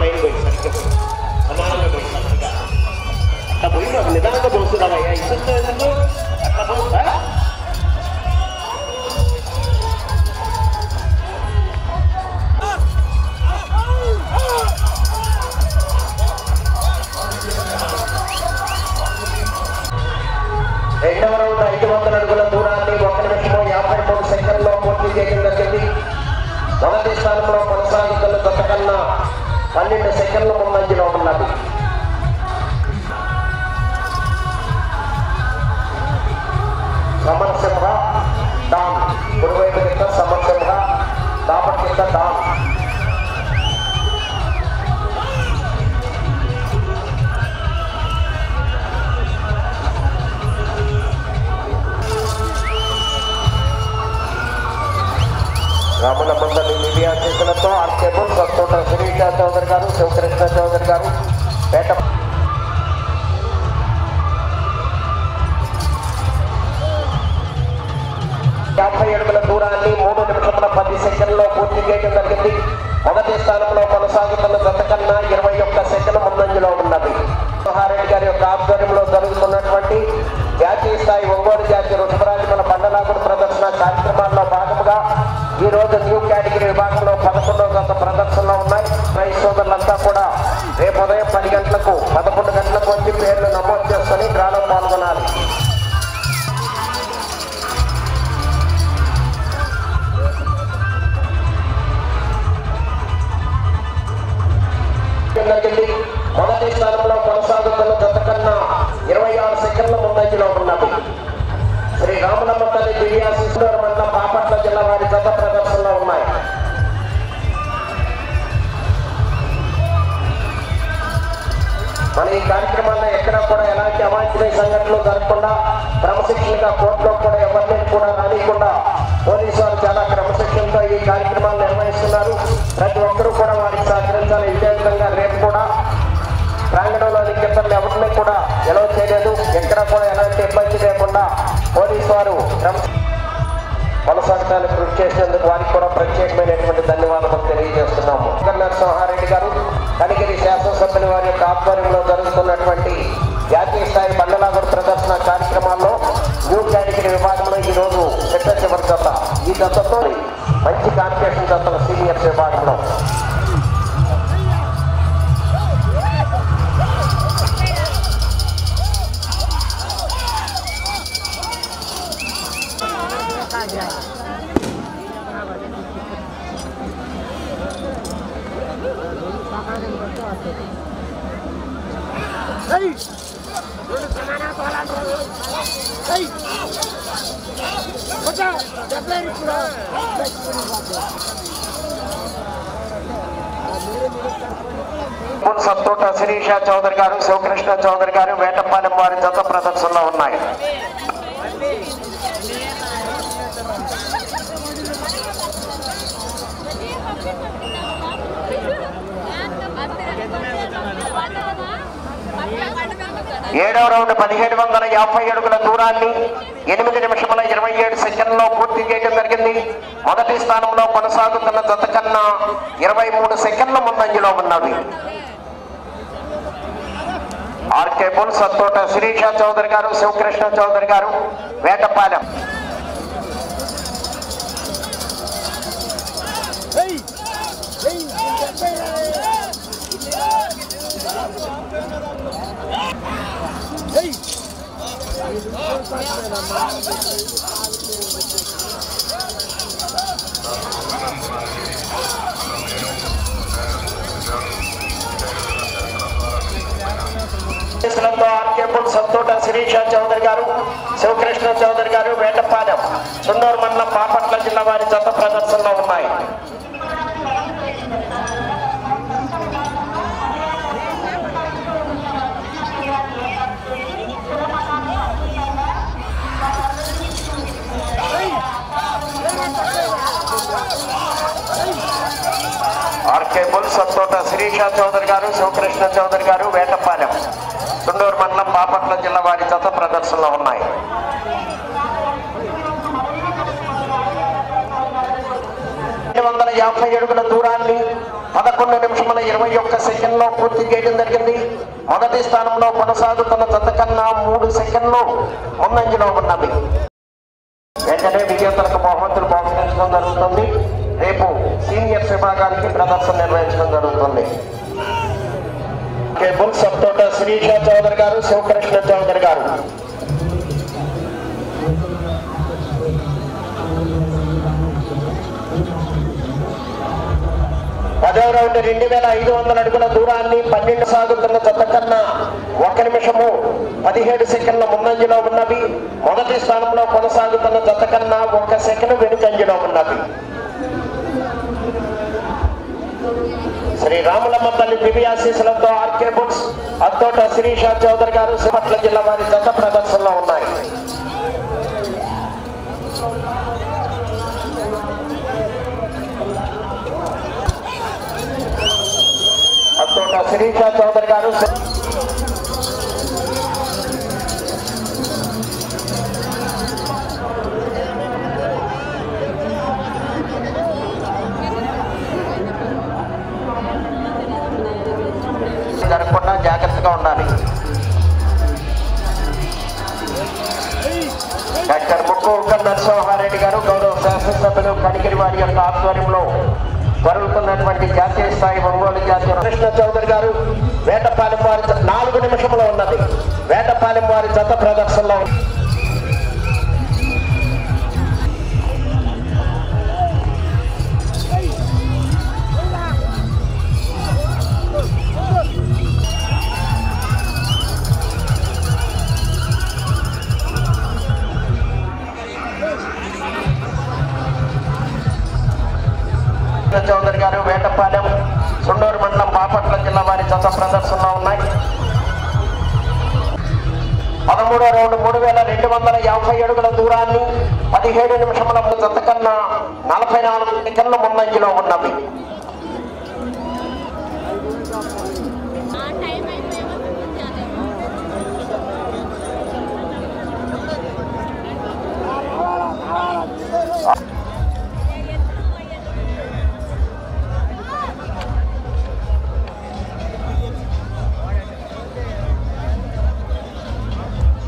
Line పోయి సరిగ్గా సమానంగా పోయి సరిగ్గా అట్లా పోయి మాకు నిదానంగా పోస్తున్నామయ్యా ఇస్తుందో అట్లా పోతా రెండవ రౌండ్ 500 అడుగుల దూరాన్ని 1 నిమిషం 53 సెకండ్లో పూర్తి చేయడం జరిగింది. మొదటి స్థానంలో కొనసాగుతున్న జత కన్నా 12 సెకండ్ల ముందంజలో ఉన్నది. సమరసింహ డాన్ కుడివైపు కింద సమరసింహ దాపటి కింద డాన్. రాముల మండలి మీడియా చేతులతో ఆర్కేబుల్ సత్తోట శ్రీకా చౌదరి గారు, శివకృష్ణ చౌదరి గారు, పేట 50 అడుగుల దూరాన్ని 3 నిమిషముల 10 సెకండ్లో పూర్తి చేయడం జరిగింది. మొదటి స్థానంలో కొనసాగుతున్న జత కన్నా 21 సెకండ్ల ముందంజలో ఉన్నది. మహారెడ్డి గారి యొక్క ఆధ్వర్యంలో జరుగుతున్నటువంటి జాతీయ స్థాయి ఒంగోలు జాతీయ వృషభరాజముల బండలాగుడు ప్రదర్శన కార్యక్రమాల్లో భాగంగా ఈ రోజు న్యూ కేటగిరీ విభాగంలో 11వ జత ప్రదర్శనలో ఉన్నాయి. రైతు సోదరులంతా కూడా రేపు ఉదయం 10 గంటలకు 11 గంటలకు వచ్చి పేర్లు నమోదు చేసుకుని డ్రాలో పాల్గొనాలి. మొదటి స్థానంలో కొనసాగుతున్న జత కన్నా 26 సెకండ్ల ముందంజలో ఉన్నది. శ్రీ రాములమ్మ తల్లి దివ్యాశీశ్వర మండలం బాపట్ల జిల్లా వారి జత ప్రదర్శనలో ఉన్నాయి. మన ఈ కార్యక్రమాల్లో ఎక్కడా కూడా ఎలాంటి అవాంఛనీయ సంఘటనలు జరగకుండా క్రమశిక్షణగా కోర్టులో కూడా ఎవరిని కూడా రానికుండా పోలీసు వారు చాలా క్రమశిక్షణతో ఈ కార్యక్రమాలు నిర్వహిస్తున్నారు. ప్రతి ఒక్కరూ కూడా వారికి సహకరించాలి. ఇదే విధంగా రేపు కూడా ప్రాంగణంలోని కిందలు ఎవరిని కూడా ఎలా చేయలేదు. ఎక్కడ కూడా ఎలాంటి ఇబ్బంది లేకుండా పోలీసు వారు కొనసాగడానికి కృషి చేసినందుకు వారికి కూడా ప్రత్యేకమైనటువంటి ధన్యవాదాలు తెలియజేస్తున్నాము. నరసింహారెడ్డి గారు కనిగిరి శాసనసభ్యుల వారి యొక్క ఆధ్వర్యంలో జరుగుతున్నటువంటి జాతీయ స్థాయి బండలాగుడు ప్రదర్శన కార్యక్రమాల్లో న్యూ కేటగిరీ విభాగంలో ఈ రోజు చివరి జత. ఈ జతతో మంచి కాంపిటీషన్ జతల సీనియర్స్ విభాగంలో సత్తోట శిరీష చౌదరి గారు, శివకృష్ణ చౌదరి గారు, వేటపాలెం వారి జత ప్రదర్శనలో ఉన్నాయి. ఏడవ రౌండ్ 1750 అడుగుల దూరాన్ని 8 నిమిషముల 27 సెకండ్లో పూర్తి చేయడం జరిగింది. మొదటి స్థానంలో కొనసాగుతున్న జత కన్నా 23 సెకండ్ల ముందంజలో ఉన్నది. ఆర్కేబుల్ సత్తోట శిరీష చౌదరి గారు, శివకృష్ణ చౌదరి గారు, వేటపాలెం. ఆర్కేబుల్ సత్తోట శిరీష చౌదరి గారు, శివకృష్ణ చౌదరి గారు, వేటపాలెం, సున్నూరు మండలం బాపట్ల జిల్లా వారి జత ప్రదర్శనలో ఉన్నాయి. ఆర్కేబుల్ సత్తోట శిరీష చౌదరి గారు, శివకృష్ణ చౌదరి గారు, వేటపాలెం, సున్నూరు మండలం బాపట్ల జిల్లా వారి జత ప్రదర్శనలో ఉన్నాయి. 250 అడుగుల దూరాన్ని 11 నిమిషముల నిమిషముల 21 సెకండ్లో పూర్తి చేయడం జరిగింది. మొదటి స్థానంలో కొనసాగుతున్న జత కన్నా 3 సెకండ్లు ముందంజలో ఉన్నవి. వెంటనే విజేతలకు బహుమతులు బహుకరించడం జరుగుతుంది. రేపు సీనియర్స్ విభాగానికి ప్రదర్శన నిర్వహించడం జరుగుతుంది. కేబుల్స్ తోట శ్రీష చౌదరి గారు, శివకృష్ణ చౌదరి గారు. పదవ రౌండ్ 2500 అడుగుల దూరాన్ని 12 సాగుతున్న జత కన్నా 1 నిమిషము 17 సెకండ్ల ముందంజలో ఉన్నవి. మొదటి స్థానంలో కొనసాగుతున్న జత కన్నా 1 సెకండ్ వెనుకంజలో ఉన్నవి. శ్రీ రాములమ్మ తల్లి దివ్యాశీసులతో ఆర్కే బుక్స్ అత్తోట శ్రీష చౌదరి గారు సిపట్ల జిల్లా వారి జత ప్రదర్శనలో ఉన్నాయి. అత్తోట శ్రీష చౌదరి గారు జరగకుండా జాగ్రత్తగా ఉండాలి. డాక్టర్ ముక్కు నరసింహారెడ్డి గారు గౌరవ శాసనసభ్యులు కనిగిరి వారి యొక్క ఆధ్వర్యంలో జరుగుతున్నటువంటి జాతీయ స్థాయి ఒంగోలు జాతీయ కృష్ణ చౌదరి గారు వేటపాలెం వారి 4 నిమిషంలో ఉన్నది. వేటపాలెం వారి జత ప్రదర్శనలో చౌదరి గారు వేటపాలెం సుండూరు మండలం బాపట్ల జిల్లా వారి జత ప్రదర్శనలో ఉన్నాయి. 13వ రౌండ్ 3250 అడుగుల దూరాన్ని 17 నిమిషముల జత కన్నా 44 సెకండ్ల ముందంజలో ఉన్నవి.